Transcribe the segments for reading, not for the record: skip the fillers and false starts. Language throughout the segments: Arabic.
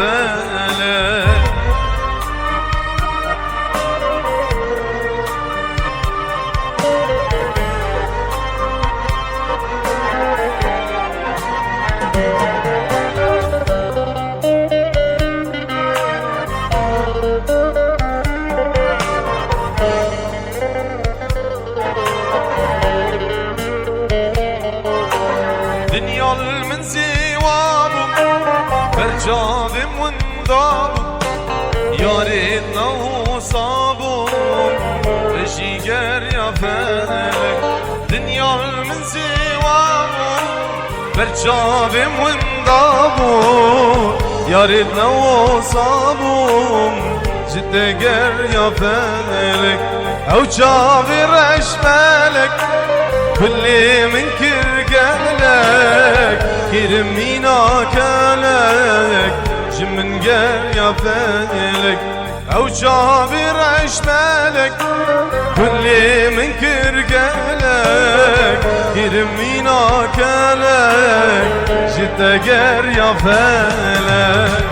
فلك دنيا المنزي وابو برجابم وندابو يا ريتنا وصابو بجيجر يا فلك دنيا المنزي وابو برجابم وندابو يا ريتنا وصابو جدقر يا فلك او جابر اشمالك كل من كرقالك كرمينا كالك جمن قال يا فالك او جابر اشمالك كل من كرقالك كرمينا كالك جدقر يا فالك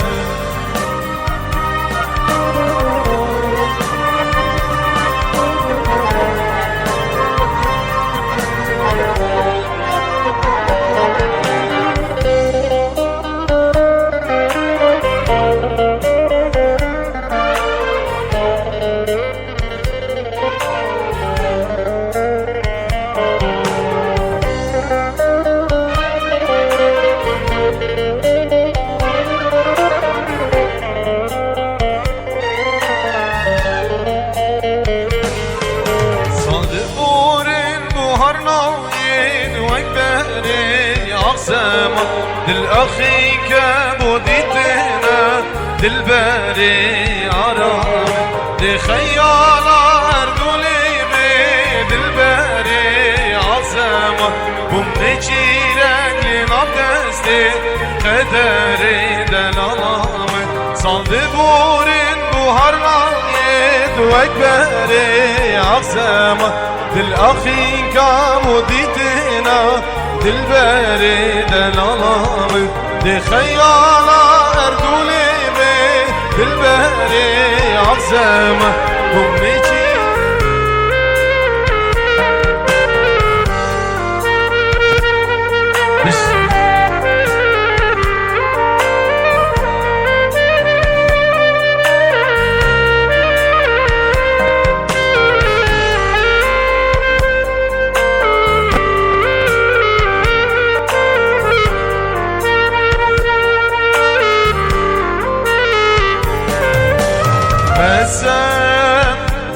للأخي كبوديتنا دلباري عرام لخيال أرجلي دلباري عظمة بمنجيلك لنبدستي قدري دلالامة صندبورين بوهرنا يد وكباري عظمة للأخي كبوديتنا دلباري دلالامي دي خيالة أردولي بي دلباري عظامة أمتي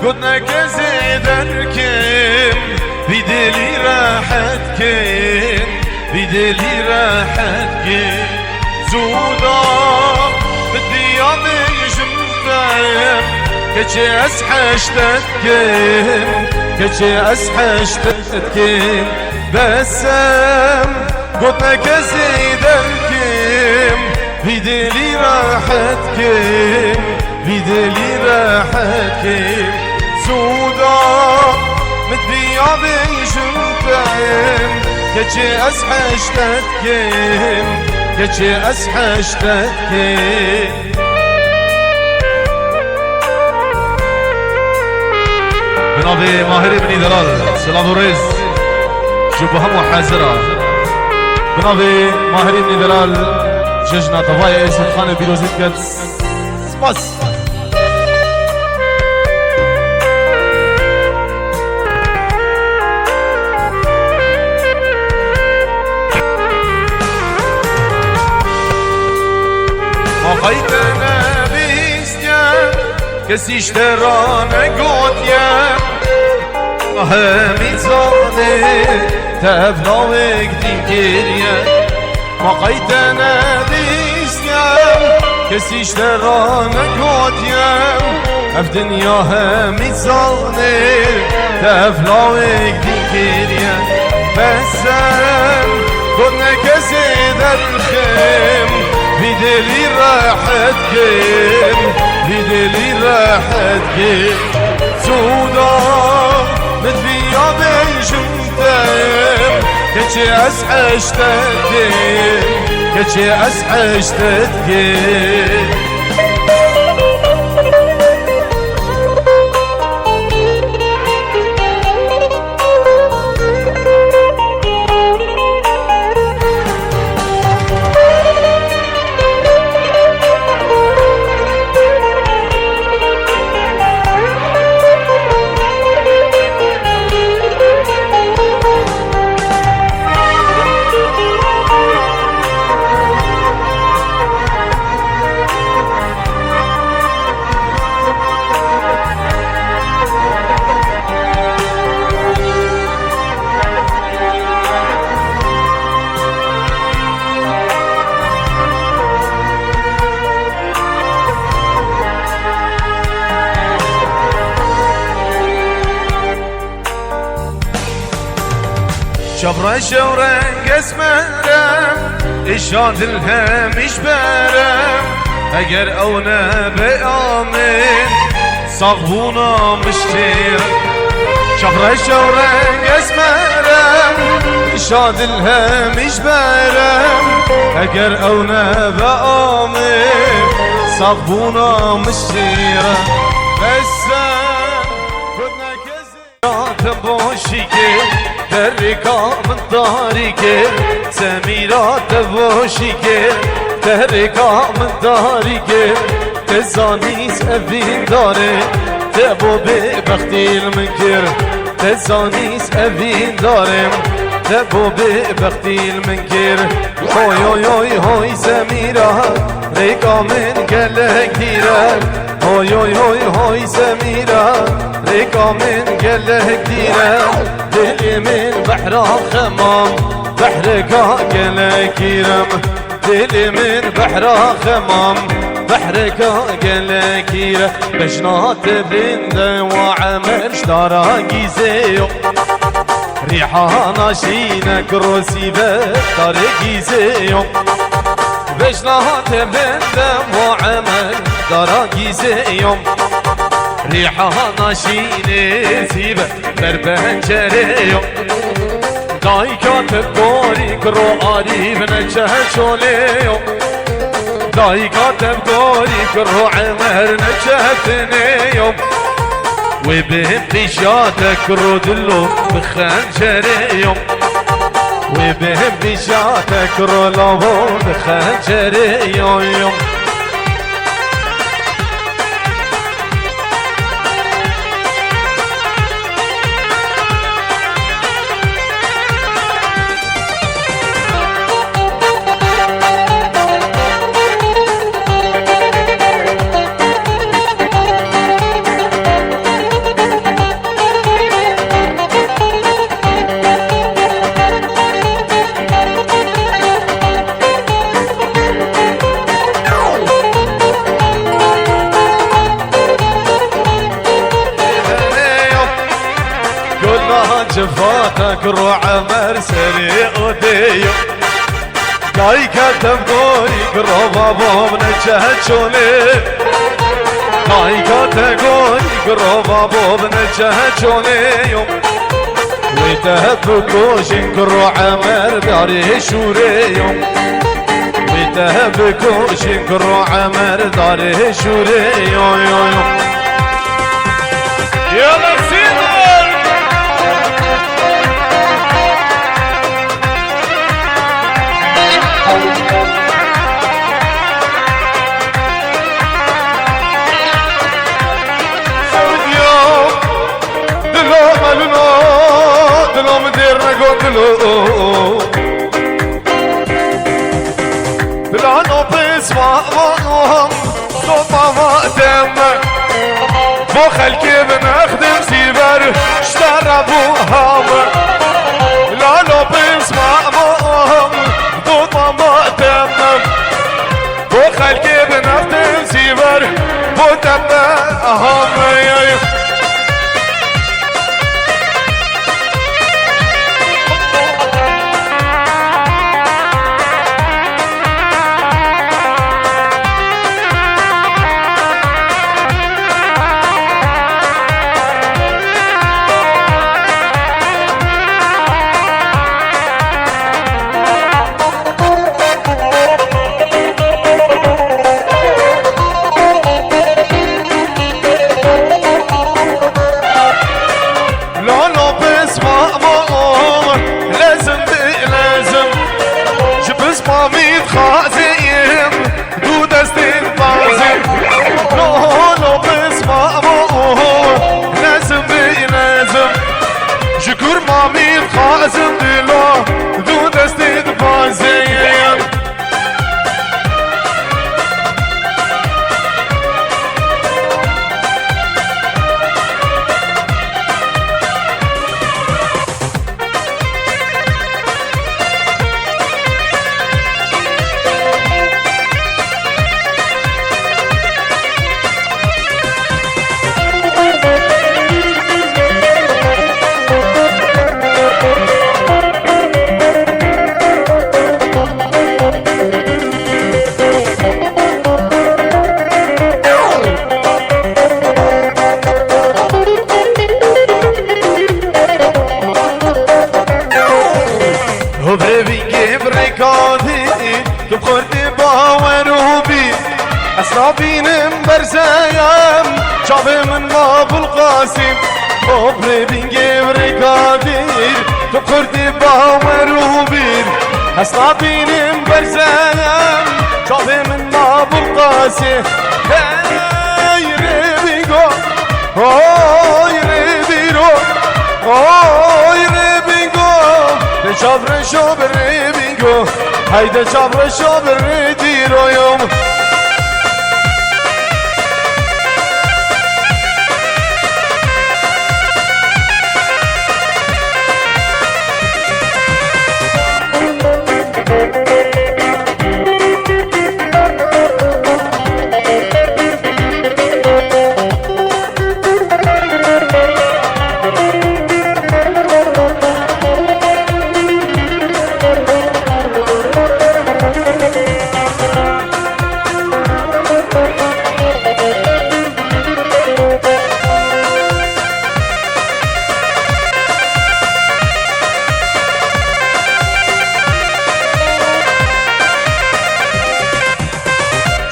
قدنا كزيدركم بدلي راحتكم بدلي راحتكم زودا بدي يضي جمتهم كتشي أسحشتكم كتشي أسحشتكم بسام قدنا كزيدركم بدلي راحتكم بدلي راحتكم سودا متبيا بيشمتهم كتشي أسحشتكم كتشي أسحشتكم بنابي ماهر بن دلال سلام ورز جبهم وحازرة بنابي ماهر بن دلال ججنا طفايا اسم خان بيروزيت كتس سباس خيتنا بيستيا كسي اشترانا قوتيا همي زاني تفناوك دينكيريا ما خيتنا بيستيا كسي اشترانا قوتيا اف دنيا همي زاني تفناوك دينكيريا بسام كنا كسي درخم بدلي راحتكم بدلي راحتكم سودا متبيا بيشمتهم كتشي أسحشتكم كشي أسحش تدقي شفرة ورنق اسمرم اشاد الهم اشبرم اگر اونا بآمن صغبونا مشتير شفرة ورنق اسمرم اشاد الهم اشبرم اگر اونا بآمن صغبونا مشتير بسن خدنا كزي بوشي تهركا من داري كير سميرا تبوشي كير تهركا من داري كير تزانيس أبين داري تبو ببختي المنكر تزانيس أبين داري تبو ببختي المنكر هوي هوي هوي هوي سميرا ريكا من قلك ديرك هوي هوي هوي هوي سميرا ريكا من قلك ديرك دلي من بحر خمام بحرك قلك يرم دلي من بحر خمام بحرك قلك يرم بجنات بند وعمر اشترى جيزيو ريحة ناشينك روسي بطريق جيزيو بجنات بند وعمر اشترى جيزيو ريحة ناشيني سيبه بربنجريو دايكا تبقوري كرواري بنجهشوليو دايكا تبقوري كرو عمر نجهتنيو وبهم بيشاتك رودلو بخنجريو وبهم بيشاتك رولو بخنجريو جفاتك روح مرسلي وديو جاي كتب قولي قرب باب نجهشوني جاي كتب قولي قرب باب نجهشوني وتهب كوشن كرو عمر داري شوري وتهب كوشن كرو عمر داري شوري يلا بلا نوبس وهم صوبا وقتم بو خلقي بنخدم سيبر اشترى بوهم بلا نوبس وهم صوبا وقتم بو خلقي بنخدم سيبر بو تبهم بريبي بريكادي تبخردي باوروبي أسرابين برزايم شافي من باب القاسم بريبي بريكادي تبخردي باوروبي أسرابين برزايم شافي من باب القاسم هاي ريبيغو هاي ريبيرو هاي ريبيغو شابر شابر ريبيغو هيدا شابر شابر ريديرو يوم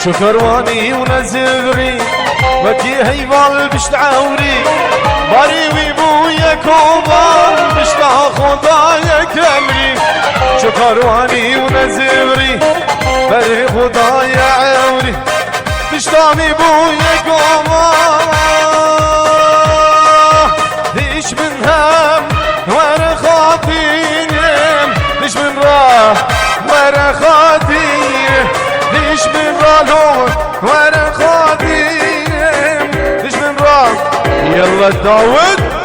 شكرواني ونزغري وكي هيبال بشتعوري باري ويبويا كوبان بشتا خدايا كمري شكرواني ونزغري باري خدايا عوري بشتا بويا كوبان ديش من هم ورا خاطينم ديش من راه ورا خاطينم ديش من رالون وانا خادم ديش من رال يلا داود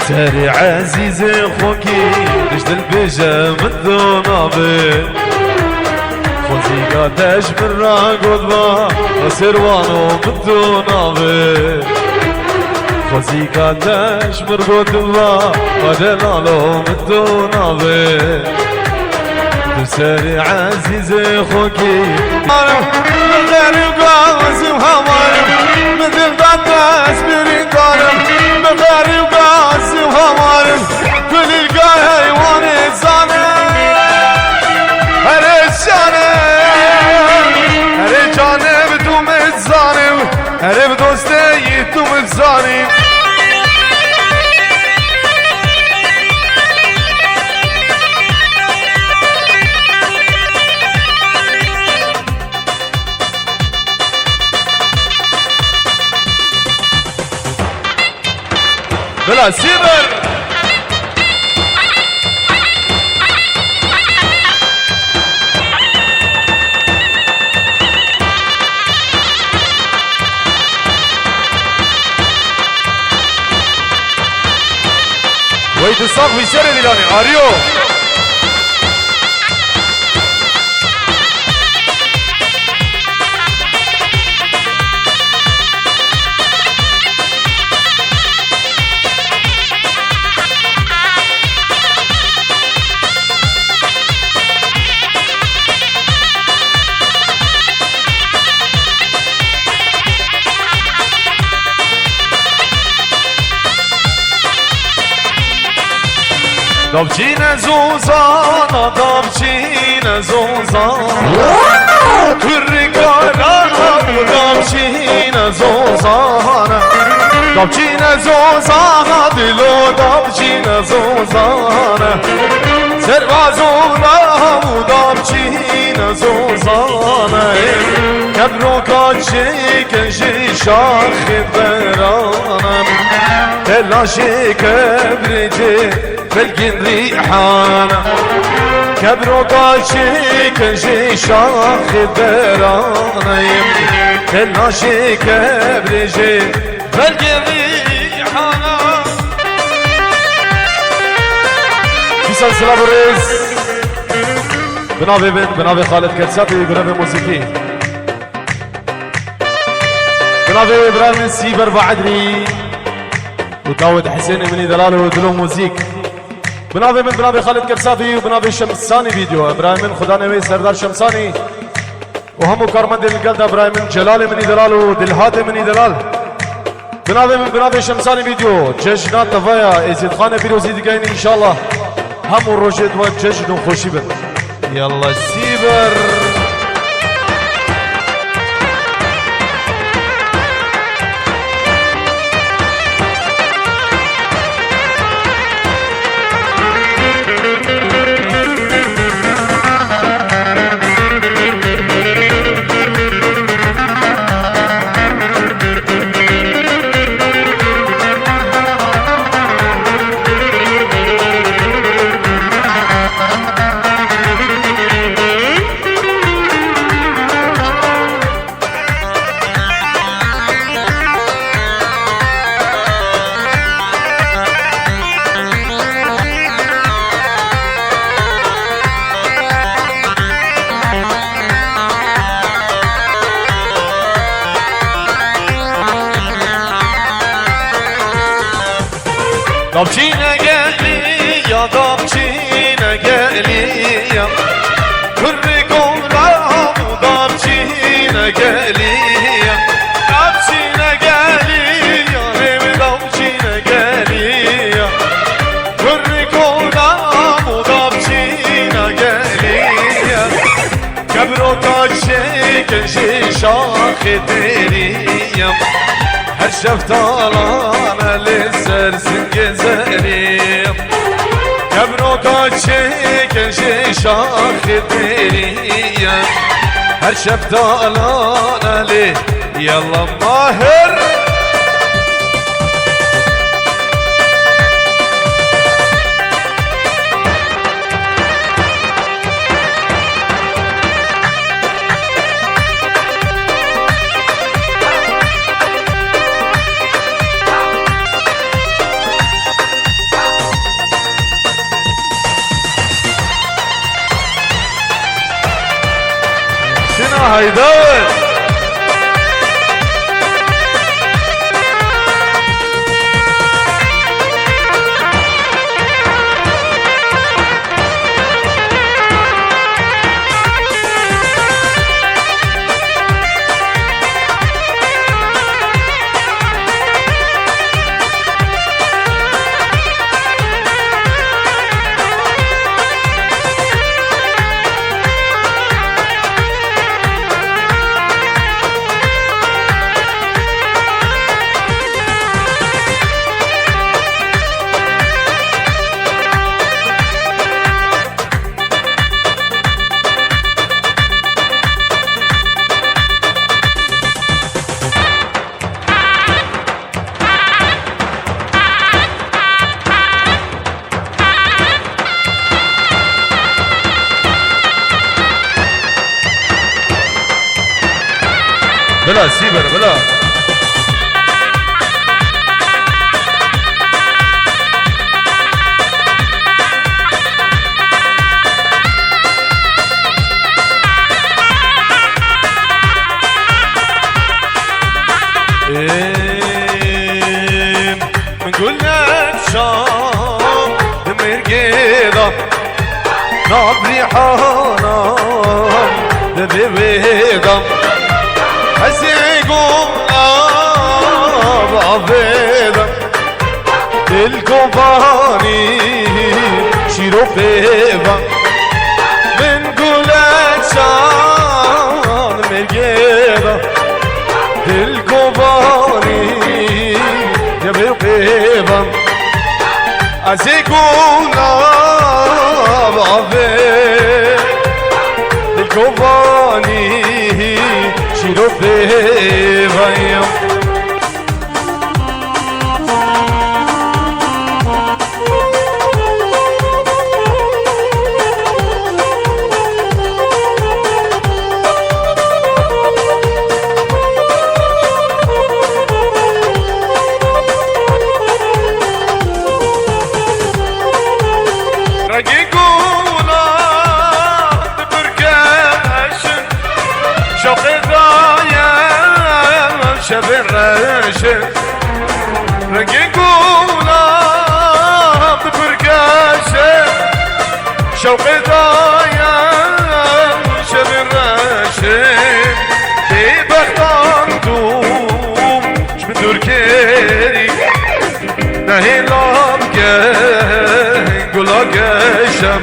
ساري عزيزي خوكي رشد البيجة من ذنابي خوزي قادش من راقود با وسروانو من ذنابي خوزي قادش من راقود با ودلالو من ذنابي بسري عزيز خوكي غير قاسم همارم مثل ضد اسبرين دارم بغير قاسم همارم كل القاي حيوان الظالم هر جانب دوم الظالم هر بدوسته دوم الظالم بلا سيبر ويد الصاغ في سير ميلاني اريو دابچین زوزانا دابچین زوزانا کرگانا دابچین زوزانا دابچین زوزانا دلو دابچین زوزانا سربازونا دابچین زوزانا کبرو کاچی کنشی شاخ برانا تلاشی کبرجی فلقين ريحانا كبرو قاشي كنشي شاخ برانا تلاشي كبرجي فلقين ريحانا في سلسلة بريز بنابي بنت بنابي خالد كرساتي بنابي موسيقي بنابي ابراهيم سيبر بعدري وداود حسين مني دلال ودلو موزيك بنابي من بنابي خالد كرسافي وبنابي شمساني فيديو ابراهيم من خدا نوي سردار شمساني وهمو كارمند القلد ابراهيم من جلال مني دلال ودلهاد مني دلال بنابي من بنابي شمساني فيديو جشنات تفايا ازيد خانه بيروزي دقاين ان شاء الله همو روجد وجشن خوشي بن يلا سيبر دابچینه گلی یا دابچینه گلی یا کری گولام دابچینه گلی یا دابچینه گلی یا هم دابچینه گلی یا کری گولام دابچینه گلی یا کبرو کاچه کنشی شاخ دریم هر شفتالانه لسر سنگ زریم کبرو کاچه کنشی شاخ دریم هر شفتالانه لی یلا ماهر بلا سيبر بلا من قلنا شام مرقيضة نابري حانا ببيضة حسيقوم بعبيضة الكوباني شيرو بيبا من قلنا شام مرقيضة الكوباني يا بيبا أزيكونا بعفي الكوباني شيرو بيبا شبر راشد رقيقونا بفرقاشة شوقي ضايا شبر راشد ببختان دوم شبدور كيري نهي لامكن قولا قشم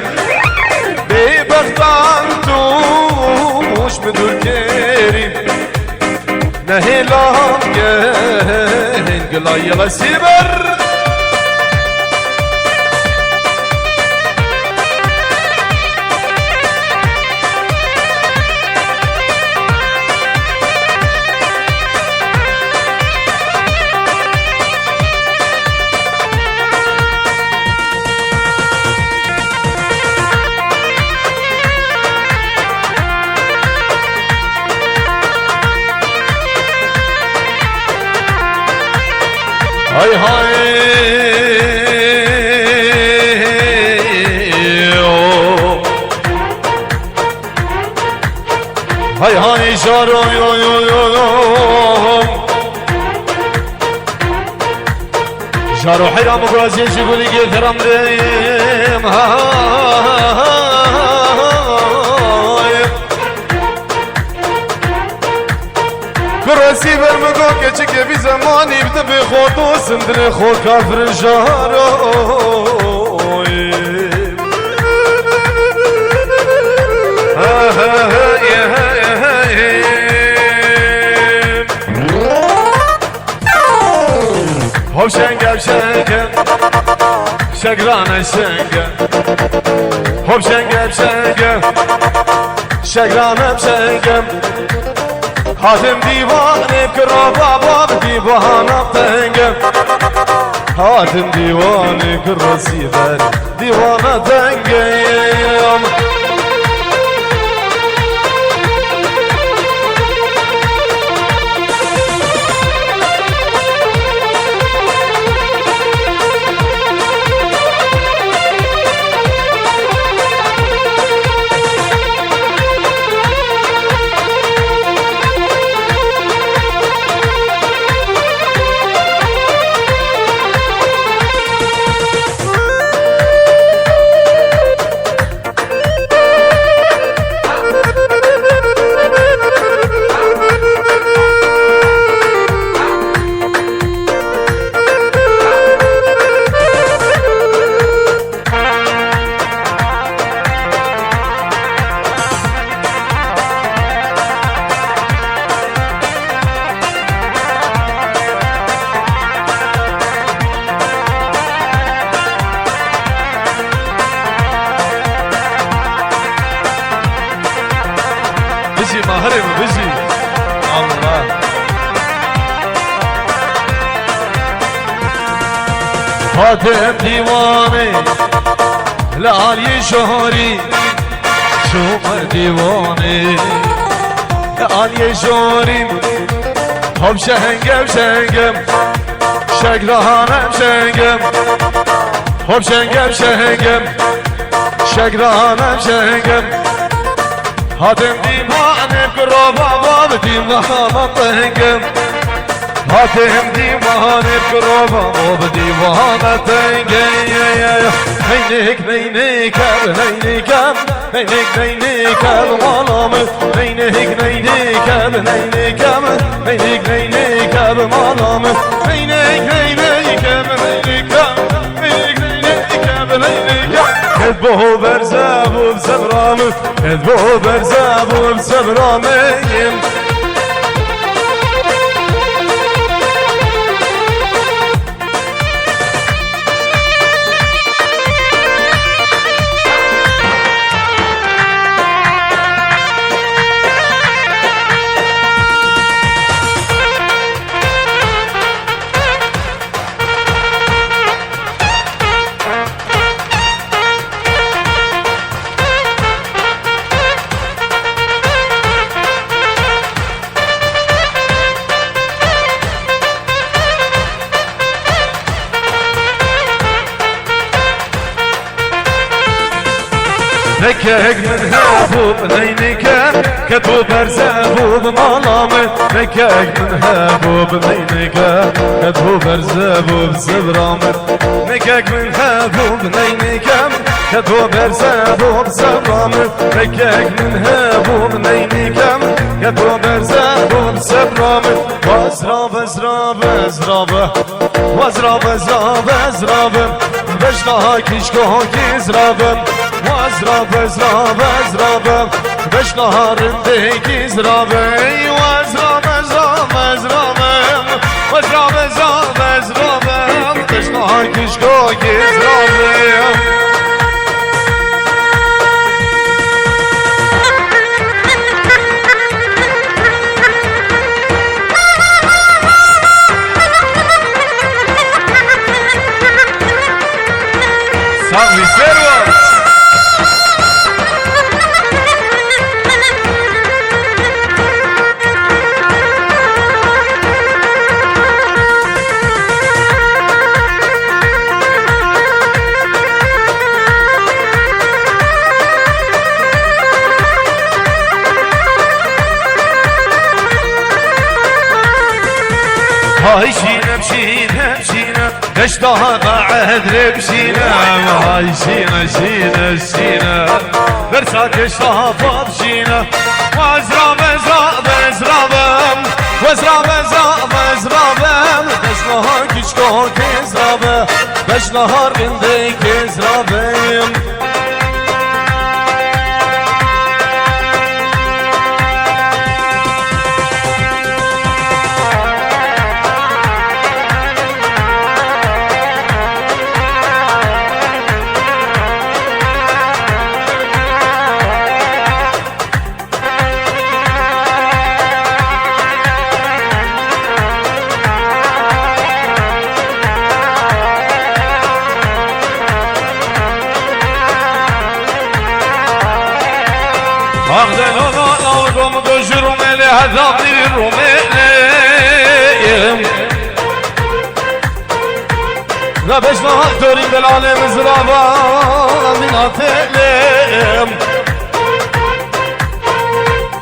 ببختان دوم شبدور كيري نهي لهم جهن قلا يلا سيبر هاي هاي هاي هاي شارو يو يو يو شارو حرام برازي شغولي كثرم ريم كرسي برمگو که چه بی زمانی بده به خود و سندر خود کافر جاروی هب شنگم شنگم شگران شنگم هب شنگم شنگم شگرانم شنگم حاتم دیوانه کرا بابا دیوانه تنگم حاتم دیوانه کرا سیبر دیوانه تنگم بيجي مهرب بيجي الله حاتم دیوانه لعلی شهری شومر دیوانه لعلی شهری هب شهنگم شهنگم شگرانم شهنگم هب شهنگم شهنگم شگرانم شهنگم هاتم دیوانم کرابا باب دیوانم تهنگم هاتم دیوانم کرابا باب دیوانم تهنگم هینک هینکم هینکم هینک هینکم مالام هینک هینکم هینکم هینک هینکم مالام هینک هینکم هینکم هینک هینکم كذبه برزاب وبسبرام كذبه برزاب وبسبرامين نكهك من هابوب نينيكا كتو برزابوب مالامي نكهك من هابوب نينيكا كتو برزابوب سبرامي نكهك من هابوب نينيكا كتو برزابوب سبرامي نكهك من هابوب نينيكا كتو برزابوب سبرامي وازراب ازراب ازراب وازراب ازراب ازراب بشنها كشكو كيزراب وازراب ازراب ازراب بش نهار ديك ازرابي وازراب ازراب ازراب وازراب ازراب ازراب بش نهار كشكوك ازرابي صافي سيروا هاي شينا بشينا بشينا ليش ضهر عهد بشينا هاي شينا شينا شينا برسات الشهر بشينا وازراب ازراب ازراب وازراب ازراب ازراب بش نهار كشكوك ازراب بش نهار بنديك ازراب أخذ الروم بجرم لهذا الرومي لا باش نهضرين بالعالم زرابا من أطلم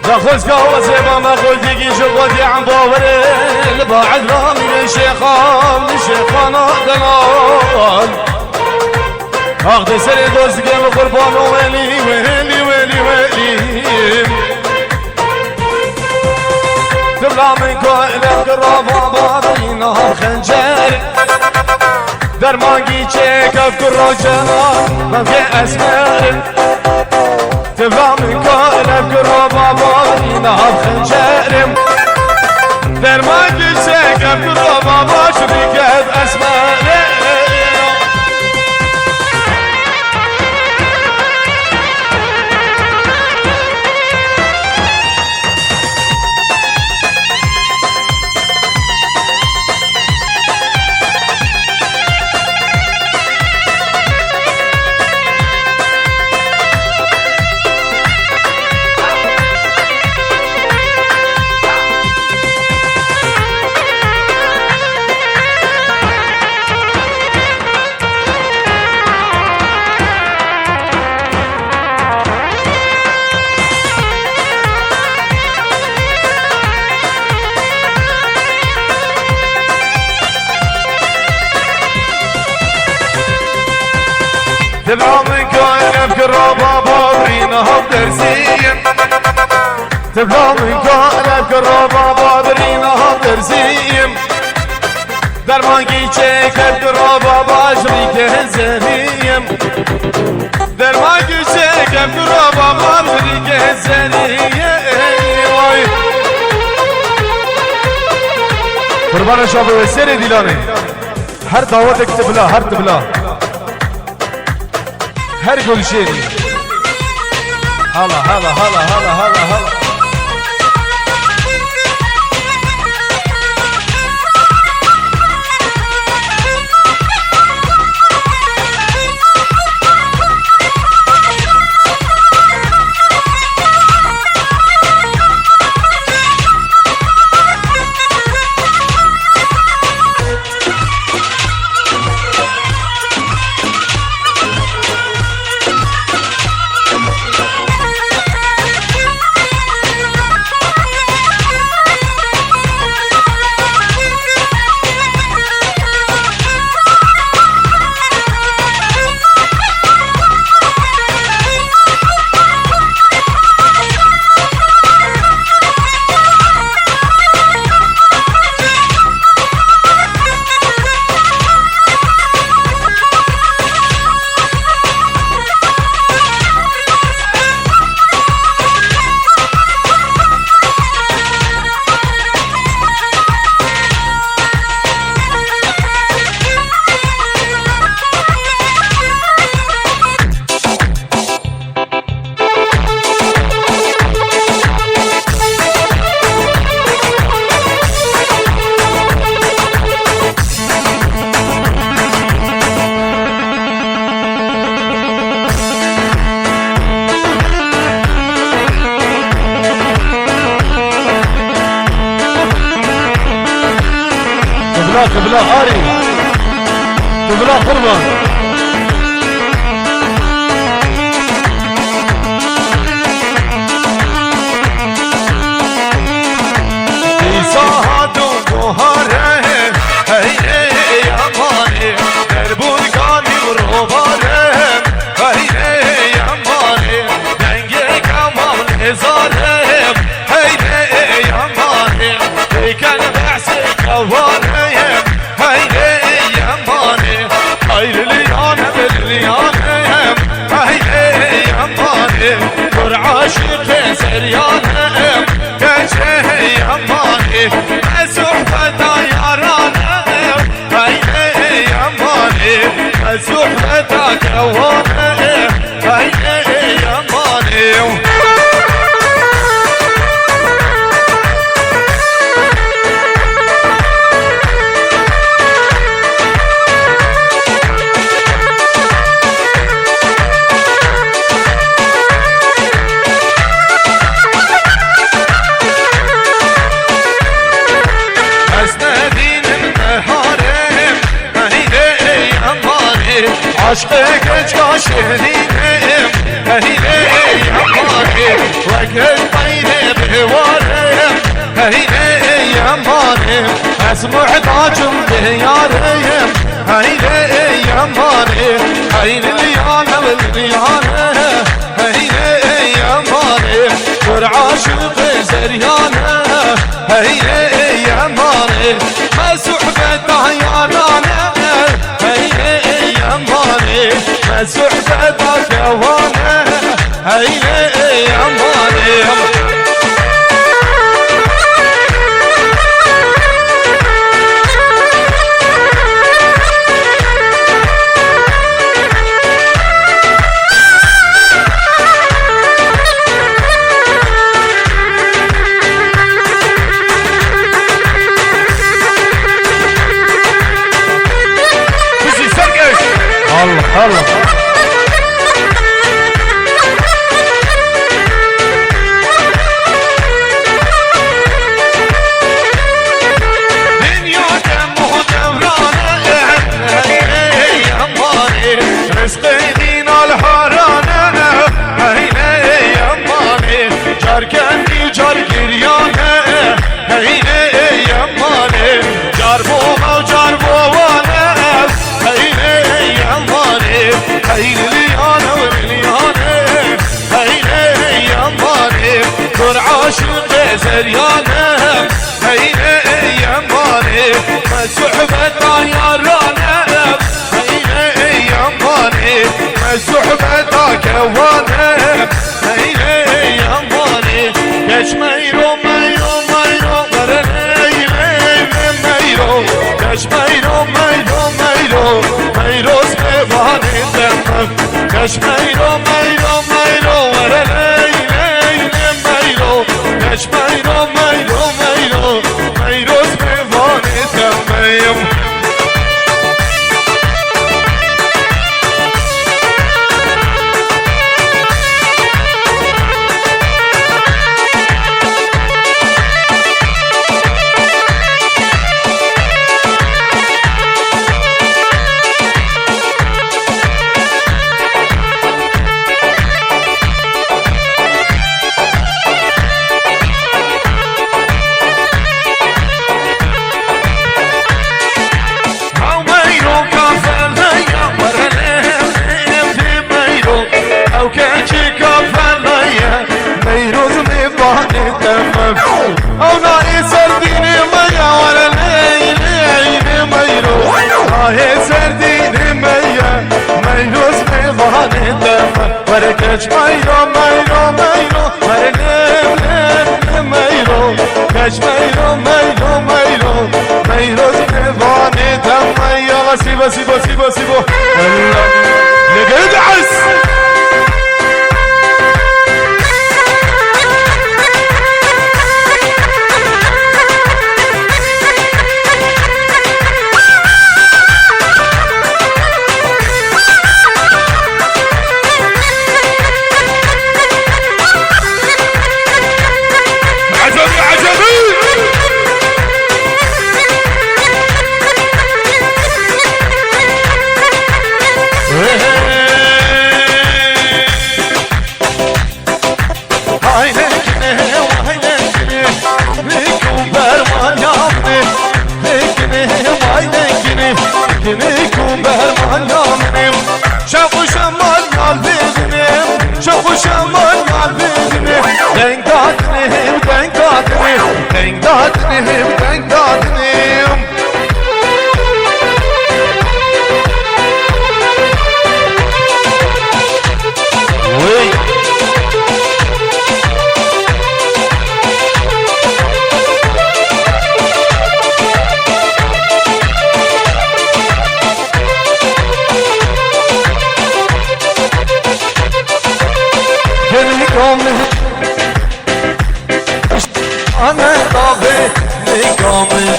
لا خوزك هو سيبا ما خلتكي شغلتي عن باوري الباعد رامي لشيخان دلال أخذ سري دوستك مقربان ويلي ويلي ويلي ويلي تبلع من كوئلة قرابة بابي نهار خنجر درمانجي تشيكف كروجنا ما في أسمر تبلع من كوئلة قرابة بابي نهار خنجر درمانجي تشيكف كروجنا ما شبكت أسمر تبع من كان بكر بابا برينها بدرسيم تبع من كان بكر بابا برينها بدرسيم درمان چکر بکر بابا شریک زنیم درمان چکر بکر بابا شریک زنیم قربان شاب وسیر دیلانه هر دعوت تبلا هر تبلا هر گلشینی هلا هلا هلا هلا هلا هلا قبلا آري قبلا قربان إيسا هادو مهاره هيني يماني دربون كاني مروباره هيني يماني دنگي كمال هزاره هيني يماني كان بحسي قواره عاشق سريانهم كشهي يماني مسوحة يارانهم هيني يماني مسوحة كوانهم هيني يماني عشقك كاشهرينهم هيني يماني وقت طيني بهوارهم هيني يماني اسمع ضاجم ديارهم هيني يماني هين الليانة والليانة هيني يماني والعاشق زريانة هيني يماني مسوحبة يارانا هيني يماني مسوحبة كوانا هيني يماني الله الله دنيا دمه دورانه هيني يماني رزقي دينا الحرانه هيني يماني جار كندي جار كريانه هيني يماني جار بوما وجار بوانه هيني يماني كش ميرو ميرو ميرو ورا ليلي ميرو كش ميرو ميرو ميرو ميرو سبيفاني تميم كش ميرو ميرو ميرو مرنم ميرو كش ميرو ميرو ميرو ميرو زباني دم يا سيبا سيبا سيبا سيبا لقيت عس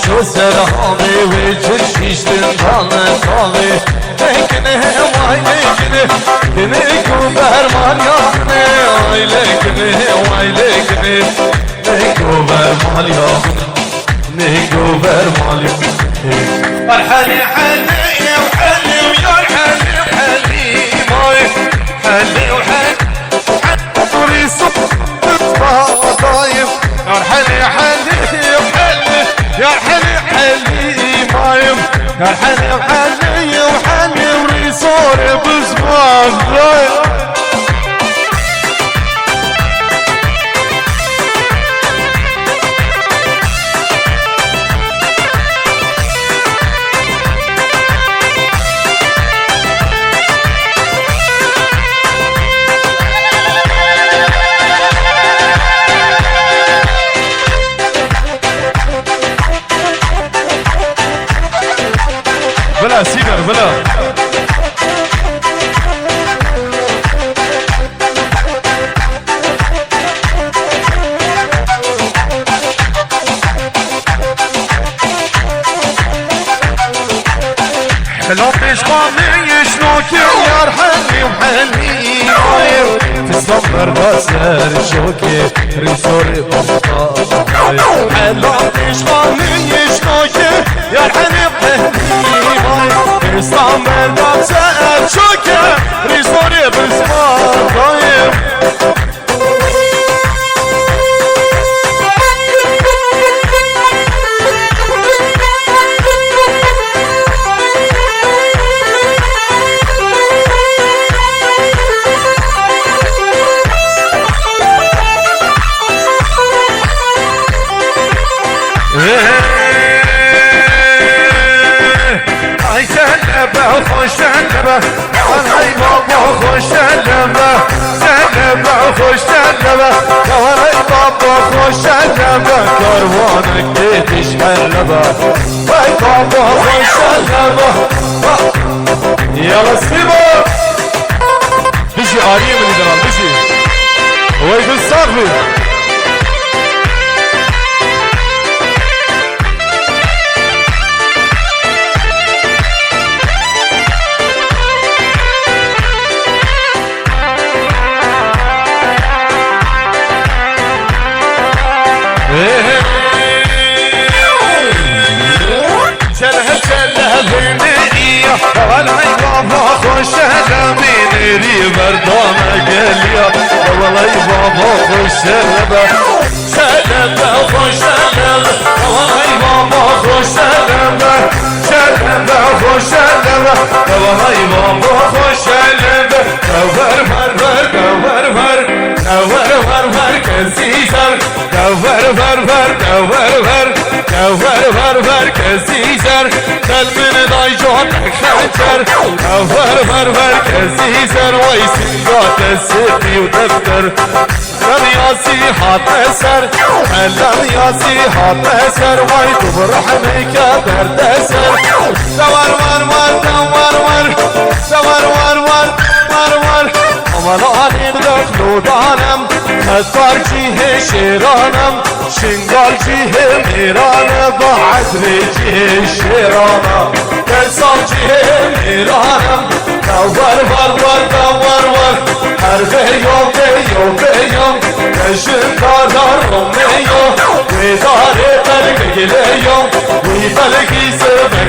شو سرحاني وجرشيش تنطالي طالي لكنه واي لكنه بهرمان يامني واي لكنه لكو برمان يامني لكو برمان يامني الحلي حلي وحلي ويا الحلي حلي ماي حلي وحلي حلي صوت طايف الحلي حلي وحلي يا حلي حلي مايم يا حلي حلي وحلي وريصوري بزمان بلا سيجر بلا حلو بيشقاني يشنوك يا حلي وحلي في الصبر بسر شوكي ريسوري بطاط حلو بيشقاني يشنوك يا حلي وحلي في الصبر بسر شوكي ريسوري بطاط خوش تلبه ای بابا خوش تلبه سلبه خوش تلبه ای بابا خوش تلبه کاروانک دیتش حلبه ای بابا خوش تلبه یلا سیبا والله بابا خوش لبی نری بردام گلیا والله بابا خوش لبه شلبه خوش لبه والله بابا خوش لبه شلبه خوش لبه والله بابا خوش لبه دور ور ور دور ور دور ور ور کسی سر دور ور ور دور ور دور ور ور کسی سر دل من دای جان خنجر دور ور ور کسی سر وای سنگات سفی و دفتر لم یاسی حات سر لم یاسی حات سر وای تو برحمی که درد سر دور ور ور دور ور دور ور ور ور ور Amananın dökludanım Tezbar cihe şiranım Şingal cihe miranı Bahadri cihe şirana Tezsal cihe miranım Davvar var var davvar var Her beyom beyom beyom Teşin kararım beyom Vedare belge gileyom Ve belgi sever